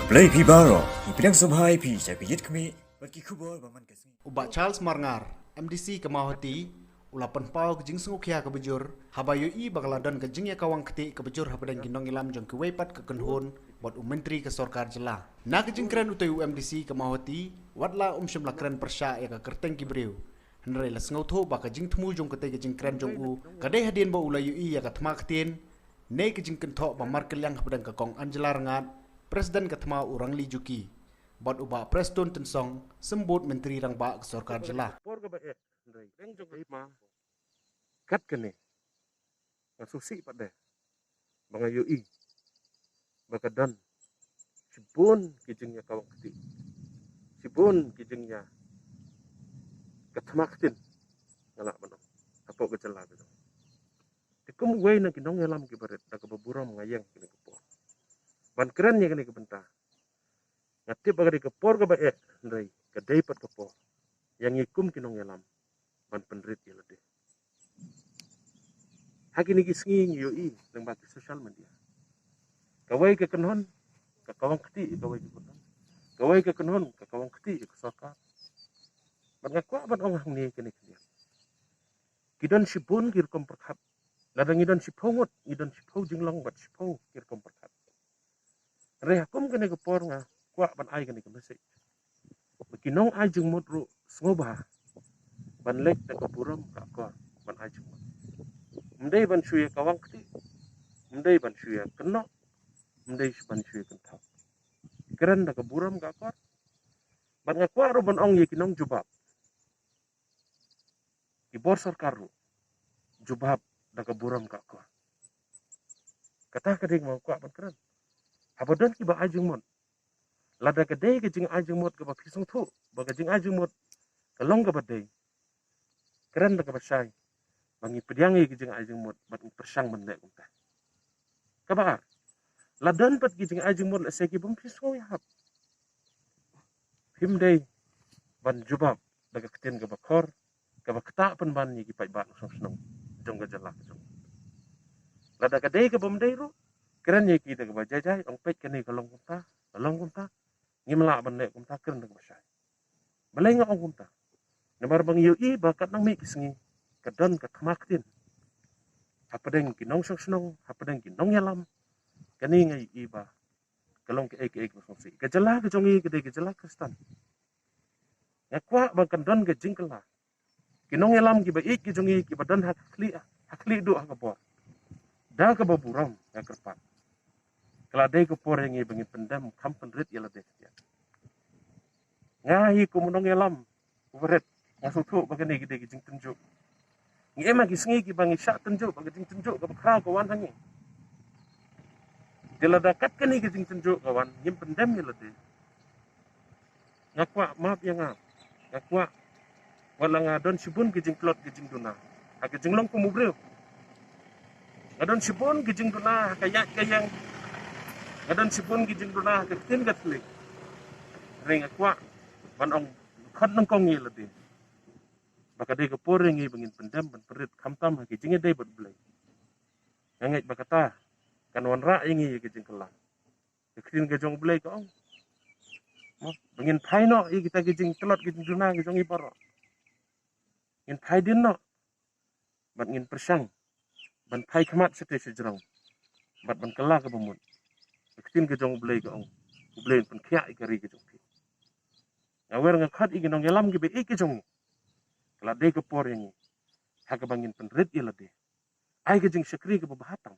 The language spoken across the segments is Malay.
Play Pibaro, ipinang sabhay pi sa pijit kami, bagi kubol baman kasi. Uba Charles Marngar, MDC Kamahoti, ulapan pau kejing sungukya kebujur, habayu i bakaladon kejing ya kawang keti kebujur hapadang ginong ilam jong kewepat kekenhun, buat menteri ke sorkar jela. Na kejing keren utai UMDC Kamahoti, watla syamla keren persya ya ke kerteng kibriu. Henry las ngau tho ba kejing temu jong kete kejing keren jong u, kadai hadien ba ulayu i ya ke thma ketien, ne kejing kentok ba markel yang hapadang kekong Angela Rangat, Presiden Katma Urang Li Juki, buat ubah Preston Tensong sembut Menteri Rang Ba Sorkar Jela. Por ka ba ndai reng jong ma kat kene ngasusi pada mga UI bakadan sibun kijingnya kawang keti sibun kijingnya katmaktin ngala mano apo ka jela bedo dikum way na kinong yalam kibaret na kababuram ngayang kini kepo ban keren ya kini kebenta ngati bagari kepor ka ba ndai kadai pat kepo yang ikum kinong yalam ban penrit ya lede hakini kisnging UI nang baki sosial media kawai ke kenon ka kawang keti kawai ke kenon kawai ke kenon ka kawang keti ke sorkar ban ngakwa ban ong ni kini kini kidon sipun kir komperkat ladang idon sipongot idon sipau jinglong bat sipau kir komperkat rehakum kene ke por nga kwa ban ai kene ke mesej bekinong ai jing modru sngoba ban lek na kapuram ka ko ban ai jing mendai ban shuya kawang keti mendai ban shuya keno mendai ban shuya kentak keren na kaburam ka ko ban ngakwa ro ban ong ye kinong jubab ibor sarkar ro jubab na kaburam ka ko kata kading mau kwa ban keren abadon ki ba ai jing mon lada kadai ke jing ai jing mod ka ba pisong thu ba ka jing ai jing mod kalong ka badai keren na ka basai bangi pediangi ke jing ai jing mod bat persang mendek unta kabar ladan pat ki jing ai jing mod la seki bum pisong ya hap himdai ban jubab daga keten ka bakor ka bakta pen ban ni ki pai ban song snong jong ka jalak jong lada kadai ka bum dai ro keren ye ki daga bajajai ong pet kene kalong kunta ngimla bande kunta keren daga basai balai nga ong kunta namar bang UI bakat nang mi kisngi kadon ka kmaktin hapadeng kinong song snong hapadeng kinong yalam kani ngai iba kalong ke ek song si ka jala ka jongi ke de jala kristan yakwa bang kadon ke jingkala kinong yalam ki ba ik ki jongi ki badan hakli do hakapor da ka baburam ya kerpat kala dai ko por yang bangin pendam kampen rit yala de ngahi ko munong yalam ubret ngasutu bagani gede gijing tunjuk ngi ema gisngi ki bangi syak tunjuk bagi jing tunjuk ka bakra kawan hangi dela dakat kani gijing tunjuk kawan ngim pendam yala de ngakwa maaf ya ngakwa wala ngadon sibun gijing plot gijing duna ha gijing long kumubreu ngadon sibun gijing duna kayak kayang ngadon sibun gijing duna ka tin gatlik ring akwa ban ong khat nang kong yela de baka de ka poreng ngi bangin pendam ban perit kamtam ha gijing de bat blai ngai bakata kanwan ra ngi gijing kelang krin ga jong blai ka ong bangin phaino i kita gijing telot gijing duna gijong i paro ngin phai din no bat ngin persang ban phai khamat sete sejrong bat ban kala ka bamut krin ga jong blai ka ong blai pen khya i kari ga jong ngawer nga khat i ginong yalam gi be i ki jong kala de ka por yang ha ka bangin pen rit ila de ai ga jing sakri ka babahatam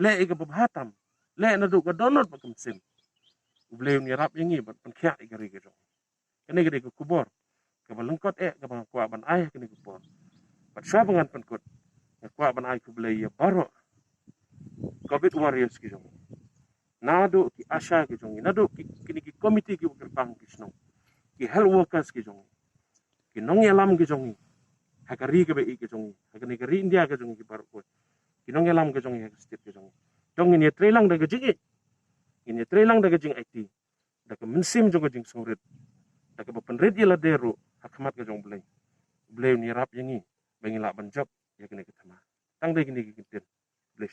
le i ka babahatam le na du ka donot pa sim blai ni rap yang i bat pen khya i kari ga jong kene ga de ka kubor ka balengkot ka bang kwa ban ai kene kubor bat swa bangan pen kot kwa ban ai ku blai ya baro covid warriors ki jong nado ki asha ki jong nado kini ki komite ki ukirpang ki snong ki health workers ki jong ki nong yalam ki jong hakari ke be ki jong hakani kari india ki jong ki baro ko ki nong yalam ki jong ki state ki jong dong ini trelang daga jingi ini trelang daga jing IT daga mensim jong jing surit daga bapenred yela deru hakmat ki jong blai ni rap yangi bangila banjab ya kini kitama tang de kini ki kitin blai